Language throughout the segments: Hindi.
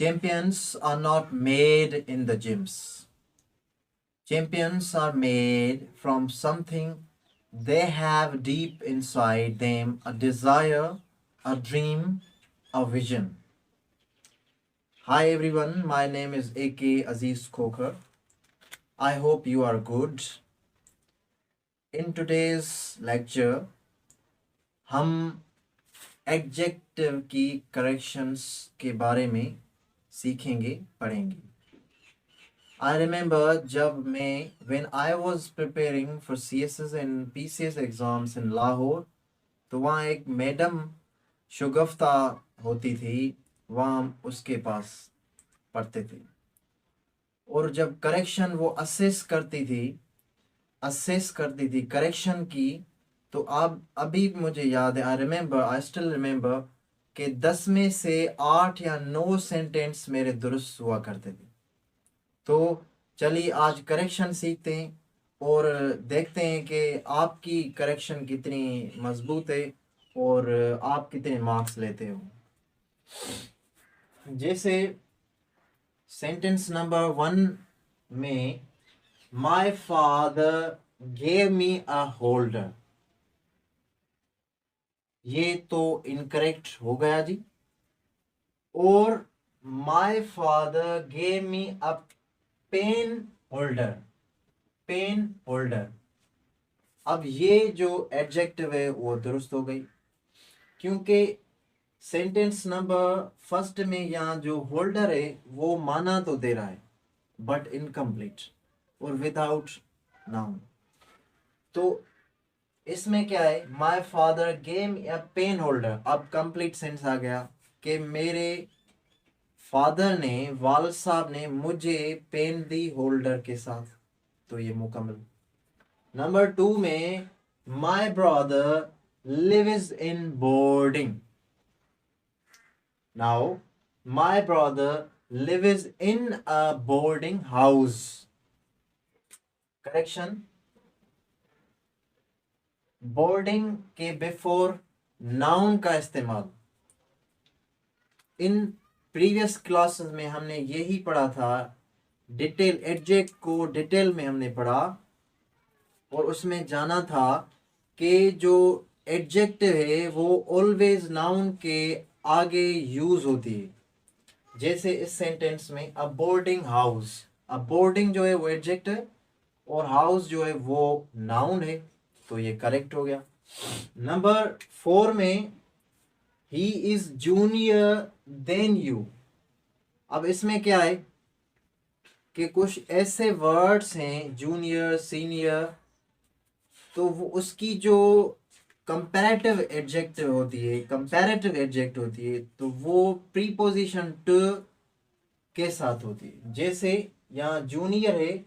Champions are not made in the gyms. Champions are made from something they have deep inside them, a desire, a dream, a vision. Hi everyone, my name is AK Aziz Khokar. I hope you are good. In today's lecture, हम एडजेक्टिव की करेक्शंस के बारे में सीखेंगे पढ़ेंगे. I remember जब मैं when I was preparing for CSS and PCS exams in Lahore, तो वहाँ एक मैडम शुगफ्ता होती थी, वहाँ हम उसके पास पढ़ते थे. और जब करेक्शन वो असेस करती थी करेक्शन की, तो अब अभी मुझे याद है, आई स्टिल रिमेंबर कि 10 में से 8 या 9 सेंटेंस मेरे दुरुस्त हुआ करते थे. तो चलिए आज करेक्शन सीखते हैं और देखते हैं कि आपकी करेक्शन कितनी मजबूत है और आप कितने मार्क्स लेते हो. जैसे सेंटेंस नंबर 1 में my father gave me a holder, ये तो इनकरेक्ट हो गया जी. और my father gave me a pen holder, pen holder. अब ये जो एडजेक्टिव है वो दुरुस्त हो गई, क्योंकि सेंटेंस नंबर फर्स्ट में यहाँ जो होल्डर है वो माना तो दे रहा है बट इनकम्प्लीट और विदाउट नाउन. तो इसमें क्या है, my father gave me a pen holder. अब कंप्लीट सेंस आ गया कि मेरे फादर ने, वाल साहब ने मुझे पेन दी होल्डर के साथ, तो ये मुकम्मल. नंबर 2 में my brother lives in boarding. Now my brother lives in a boarding house. Correction, boarding के बिफोर नाउन का इस्तेमाल. इन प्रीवियस क्लासेस में हमने यही पढ़ा था, डिटेल एडजेक्ट को डिटेल में हमने पढ़ा और उसमें जाना था कि जो एडजेक्टिव है वो ऑलवेज नाउन के आगे यूज होती है. जैसे इस सेंटेंस में अ बोर्डिंग हाउस, अ बोर्डिंग जो है वो एडजेक्टिव है और हाउस जो है वो नाउन है, तो ये करेक्ट हो गया. नंबर 4 में he is junior then you. अब इसमें क्या है कि कुछ ऐसे वर्ड्स हैं जूनियर, सीनियर, तो वो उसकी जो कंपैरेटिव एडजेक्टिव होती है, कंपैरेटिव एडजेक्ट होती है, तो वो प्रीपोजिशन टू के साथ होती है. जैसे यहाँ जूनियर है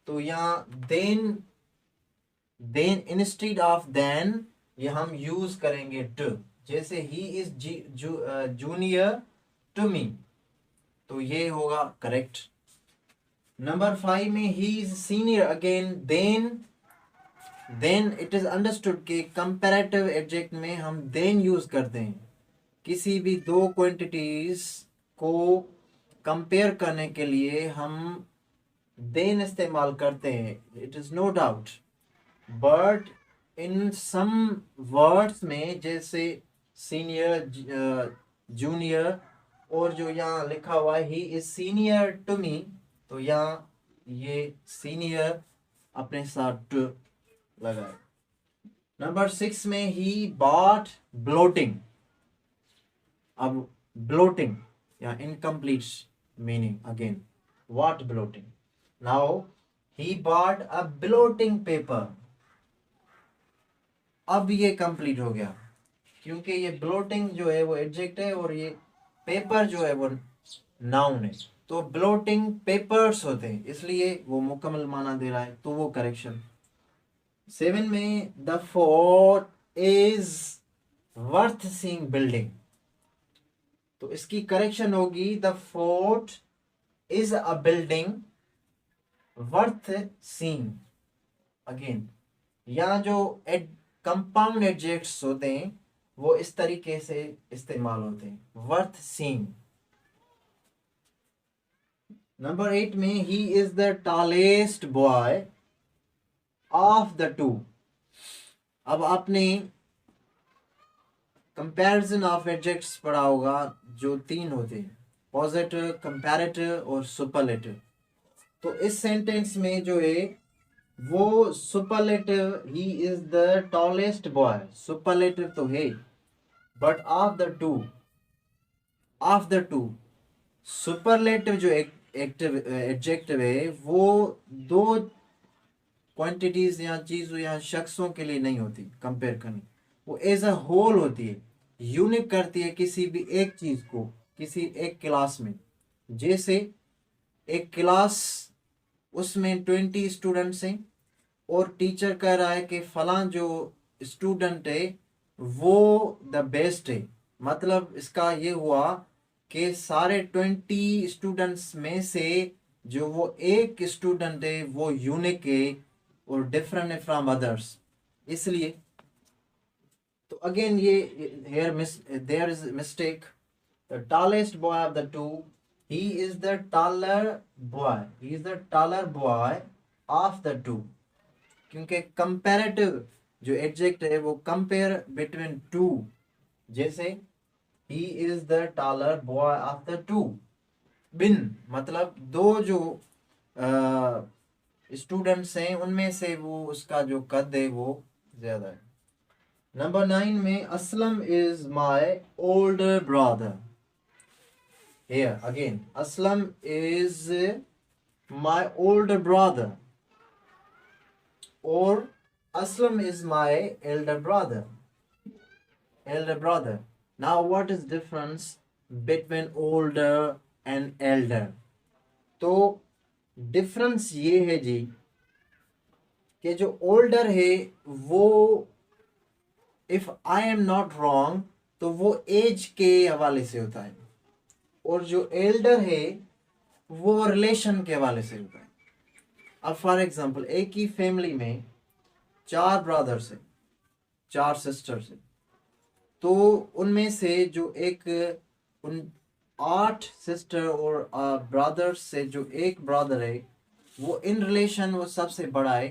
तो यहाँ then, then instead of then ये हम यूज करेंगे टू. जैसे he is junior to me, तो ये होगा करेक्ट. नंबर 5 में he is senior, again then it is understood कि कंपैरेटिव एडजेक्ट में हम देन यूज करते हैं. किसी भी दो क्वांटिटीज को कंपेयर करने के लिए हम देन इस्तेमाल करते हैं, it is no doubt. But in some words में जैसे सीनियर, जूनियर, और जो यहाँ लिखा हुआ है he is senior to me, तो यहाँ ये सीनियर अपने साथ टू लगाए. नंबर 6 में ही बॉट ब्लोटिंग. अब ब्लोटिंग या incomplete meaning again, what blotting. Now he bought a blotting paper. अब ये कंप्लीट हो गया क्योंकि ये ब्लोटिंग जो है वो एडजेक्ट है और ये पेपर जो है वो नाउन है, तो ब्लोटिंग पेपर्स होते हैं, इसलिए वो मुकम्मल माना दे रहा है, तो वो करेक्शन. 7 में the fort is worth seeing building, तो इसकी करेक्शन होगी the fort is a building worth seeing. Again यहाँ जो कंपाउंड एडजेक्ट्स होते हैं वो इस तरीके से इस्तेमाल होते हैं, वर्थ सीइंग. नंबर 8 में he is the tallest boy of the to. अब आपने कंपैरिजन ऑफ एडजेक्ट्स पढ़ा होगा, जो 3 होते हैं, पॉजिटिव, कंपैरेटिव और सुपरलेटिव। तो इस सेंटेंस में जो है वो superlative, he is the tallest boy, superlative तो है, but of the to superlative जो एक्टिव एडजेक्टिव है वो 2 क्वांटिटीज या चीजों या शख्सों के लिए नहीं होती कंपेयर करनी, वो एज अ होल होती है, यूनिक करती है किसी भी एक चीज को किसी एक क्लास में। जैसे एक क्लास, उसमें 20 स्टूडेंट्स हैं और टीचर कह रहा है कि फलां जो स्टूडेंट है वो द बेस्ट है, मतलब इसका ये हुआ कि सारे 20 स्टूडेंट्स में से जो वो एक स्टूडेंट है वो यूनिक है और डिफरेंट है फ्रॉम अदर्स। इसलिए तो अगेन ये here there is mistake, the tallest boy of the two, he is the taller boy, he is the taller boy of the two, क्योंकि कंपैरेटिव जो एडजेक्ट है वो कंपेयर बिटवीन टू। जैसे he is the taller boy of the two, बिन मतलब 2 जो स्टूडेंट्स हैं उनमें से वो उसका जो कद है वो ज्यादा है। नंबर 9 में Aslam is my older brother, here again aslam is my older brother or aslam is my elder brother. Now what is difference between older and elder? तो डिफरेंस ये है जी कि जो ओल्डर है वो, if I am not wrong, तो वो एज के हवाले से होता है, और जो एल्डर है वो रिलेशन के हवाले से होता है। अब फॉर एग्जांपल एक ही फैमिली में 4 ब्रदर्स है, 4 सिस्टर्स है, तो उनमें से जो एक उन 8 सिस्टर और ब्रदर्स से जो एक ब्रदर है वो इन रिलेशन वो सबसे बड़ा है,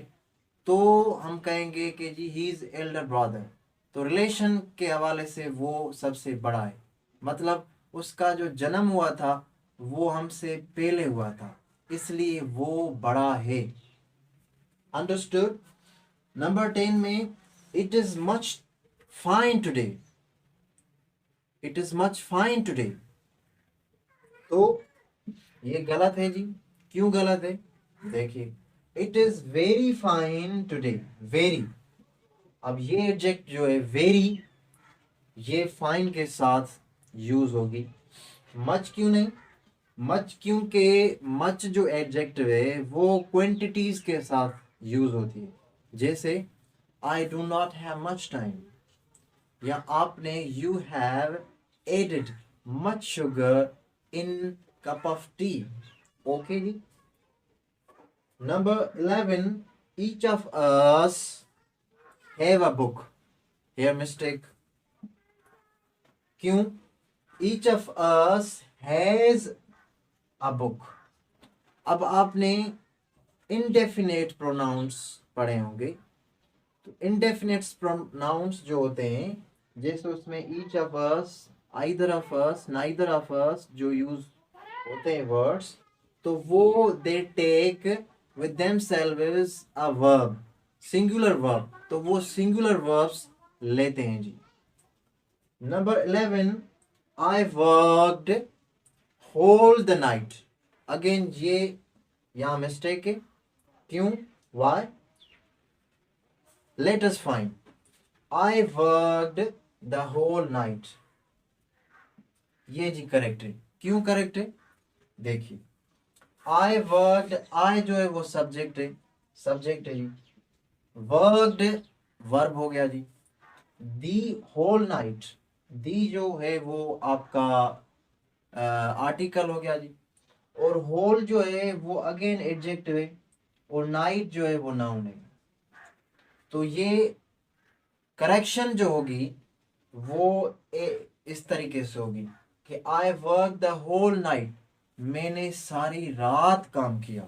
तो हम कहेंगे कि जी ही इज एल्डर ब्रदर। तो रिलेशन के हवाले से वो सबसे बड़ा है, मतलब उसका जो जन्म हुआ था वो हमसे पहले हुआ था, इसलिए वो बड़ा है। अंडरस्टूड। नंबर 10 में it is much fine today, it is much fine today, तो ये गलत है जी। क्यों गलत है? देखिए, it is very fine today, very, अब ये एडजेक्ट जो है वेरी, ये फाइन के साथ यूज होगी, मच क्यों नहीं? मच क्योंकि मच जो एडजेक्टिव है वो क्वांटिटीज के साथ यूज होती है। जैसे I do not have much time, या आपने you have added much sugar in cup of tea. Okay जी। Number 11, each of us have a book, here mistake। क्यों? each of us has a book। अब आपने indefinite pronouns पढ़े होंगे, तो indefinite pronouns जो होते हैं, जैसे उसमें each of us, either of us, neither of us जो यूज होते हैं वर्ड्स, तो वो they take with themselves a verb, singular verb, तो वो singular verbs लेते हैं जी। Number 11, I worked whole the night। Again ये यहाँ मिस्टेक है। क्यों? Why? Let us find। I worked the whole night, ये जी करेक्ट है। क्यों करेक्ट है? देखिए, I worked, I जो है वो सब्जेक्ट है, सब्जेक्ट है जी। वर्कड वर्ब हो गया जी। दी होल नाइट, दी जो है वो आपका आर्टिकल हो गया जी, और होल जो है वो अगेन एडजेक्टिव है, और नाइट जो है वो नाउन है। तो ये करेक्शन जो होगी वो इस तरीके से होगी कि I work the whole night, मैंने सारी रात काम किया।